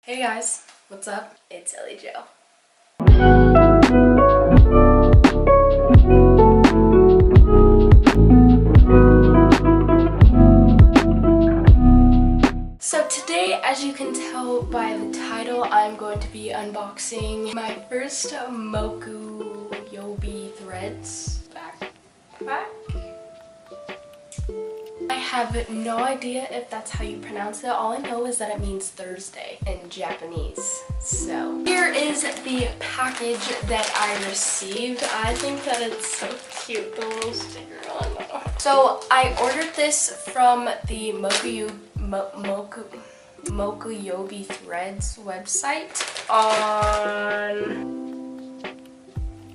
Hey guys, what's up? It's Ellie Jo. So today, as you can tell by the title, I'm going to be unboxing my first Mokuyobi threads backpack. I have no idea if that's how you pronounce it. All I know is that it means Thursday in Japanese. So here is the package that I received. I think that it's so cute, the little sticker on it. So I ordered this from the Mokuyobi Threads website on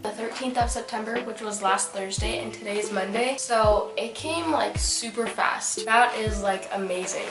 the 13th of September, which was last Thursday, and today is Monday. So it came like super fast. That is like amazing.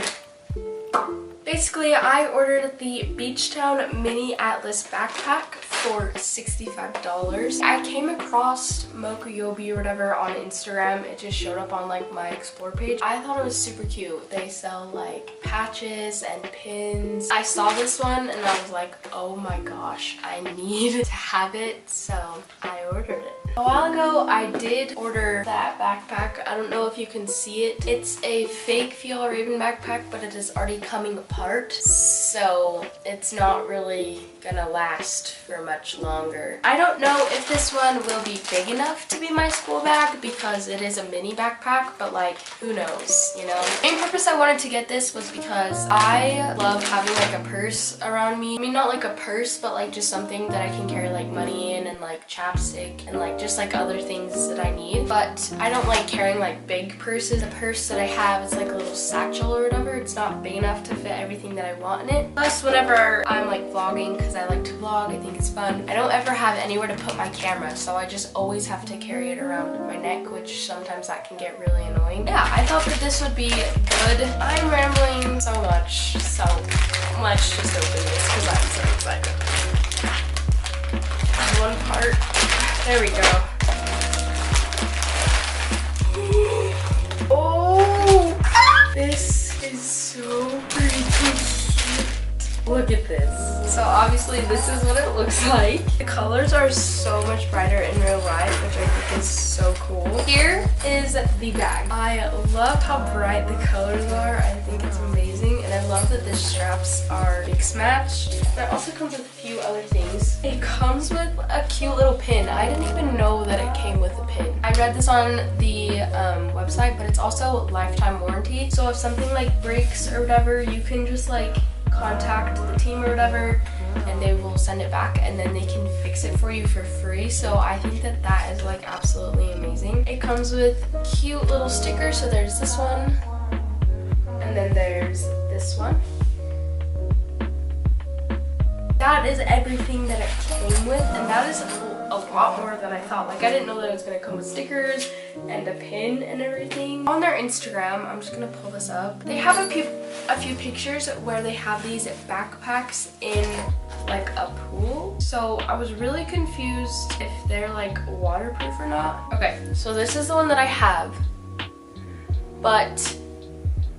Basically, I ordered the Beachtown Mini Atlas backpack for $65. I came across Mokuyobi or whatever on Instagram. It just showed up on like my explore page. I thought it was super cute. They sell like patches and pins. I saw this one and I was like, oh my gosh, I need to have it. So I ordered it. A while ago, I did order that backpack. I don't know if you can see it. It's a fake Feel Raven backpack, but it is already coming apart. So it's not really gonna last for much longer. I don't know if this one will be big enough to be my school bag because it is a mini backpack, but like, who knows, you know? The main purpose I wanted to get this was because I love having like a purse around me. I mean, not like a purse, but like just something that I can carry like money in and like chapstick and like just like other things that I need. But I don't like carrying like big purses. The purse that I have is like a little satchel or whatever. It's not big enough to fit everything that I want in it. Plus, whenever I'm like vlogging, because I like to vlog, I think it's fun, I don't ever have anywhere to put my camera, so I just always have to carry it around my neck, which sometimes that can get really annoying. Yeah, I thought that this would be good. I'm rambling so much, so let's just open this because I'm so excited. One part. There we go. Oh! This is so freaking cute. Look at this. So obviously this is what it looks like. The colors are so much brighter in real life, which I think is so cool. Here is the bag. I love how bright the colors are. I think it's amazing. And I love that the straps are mix matched. It also comes with a few other things. It comes with a cute little pin. I didn't even know that it came with a pin. I read this on the website, but it's also lifetime warranty. So if something like breaks or whatever, you can just like contact the team or whatever and they will send it back and then they can fix it for you for free. So I think that that is like absolutely amazing. It comes with cute little stickers. So there's this one and then there's this one. That is everything that it came with, and that is a lot more than I thought. Like, I didn't know that it was going to come with stickers and a pin and everything. On their Instagram, I'm just going to pull this up. They have a few pictures where they have these backpacks in like a pool. So I was really confused if they're like waterproof or not. Okay, so this is the one that I have. But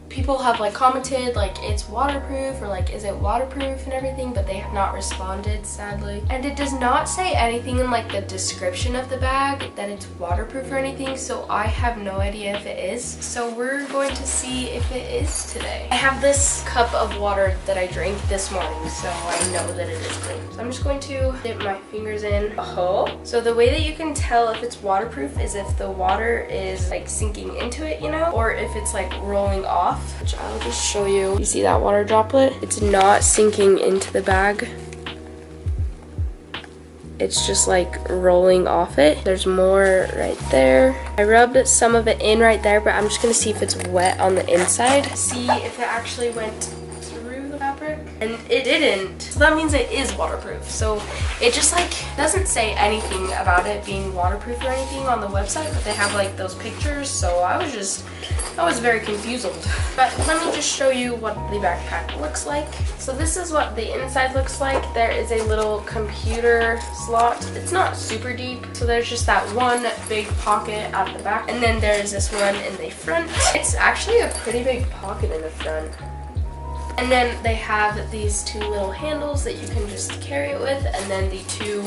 people have like commented like it's waterproof or like is it waterproof and everything, but they have not responded, sadly. And it does not say anything in like the description of the bag that it's waterproof or anything, so I have no idea if it is. So we're going to see if it is today. I have this cup of water that I drank this morning, so I know that it is clean. So I'm just going to dip my fingers in. Oh, so the way that you can tell if it's waterproof is if the water is like sinking into it, you know, or if it's like rolling off, which I'll just show you. You see that water droplet? It's not sinking into the bag. It's just like rolling off it. There's more right there. I rubbed some of it in right there, but I'm just gonna see if it's wet on the inside. See if it actually went through the fabric. And it didn't. So that means it is waterproof. So it just like doesn't say anything about it being waterproof or anything on the website, but they have like those pictures. So I was very confused. But let me just show you what the backpack looks like. So this is what the inside looks like. There is a little computer slot. It's not super deep, so there's just that one big pocket at the back, and then there's this one in the front. It's actually a pretty big pocket in the front. And then they have these two little handles that you can just carry it with, and then the two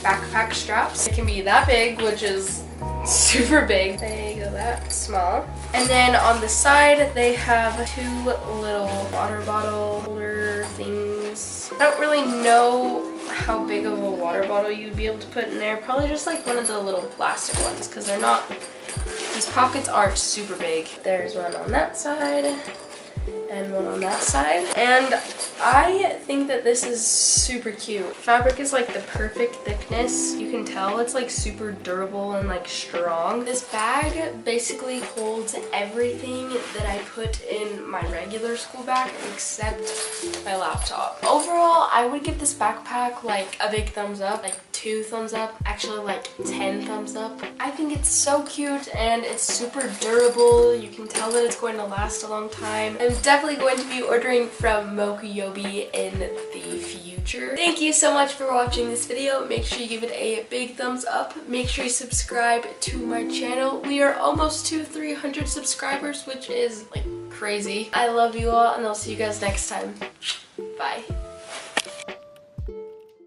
backpack straps. It can be that big, which is super big. They go that small. And then on the side, they have two little water bottle holder things. I don't really know how big of a water bottle you'd be able to put in there. Probably just like one of the little plastic ones, because they're not, these pockets aren't super big. There's one on that side and one on that side. And I think that this is super cute. Fabric is like the perfect thickness. You can tell it's like super durable and like strong. This bag basically holds everything that I put in my regular school bag except my laptop. Overall, I would give this backpack like a big thumbs up, like 2 thumbs up, actually like 10 thumbs up. I think it's so cute and it's super durable. You can tell that it's going to last a long time. I'm definitely going to be ordering from Mokuyobi in the future. Thank you so much for watching this video. Make sure you give it a big thumbs up. Make sure you subscribe to my channel. We are almost to 300 subscribers, which is like crazy. I love you all, and I'll see you guys next time. Bye.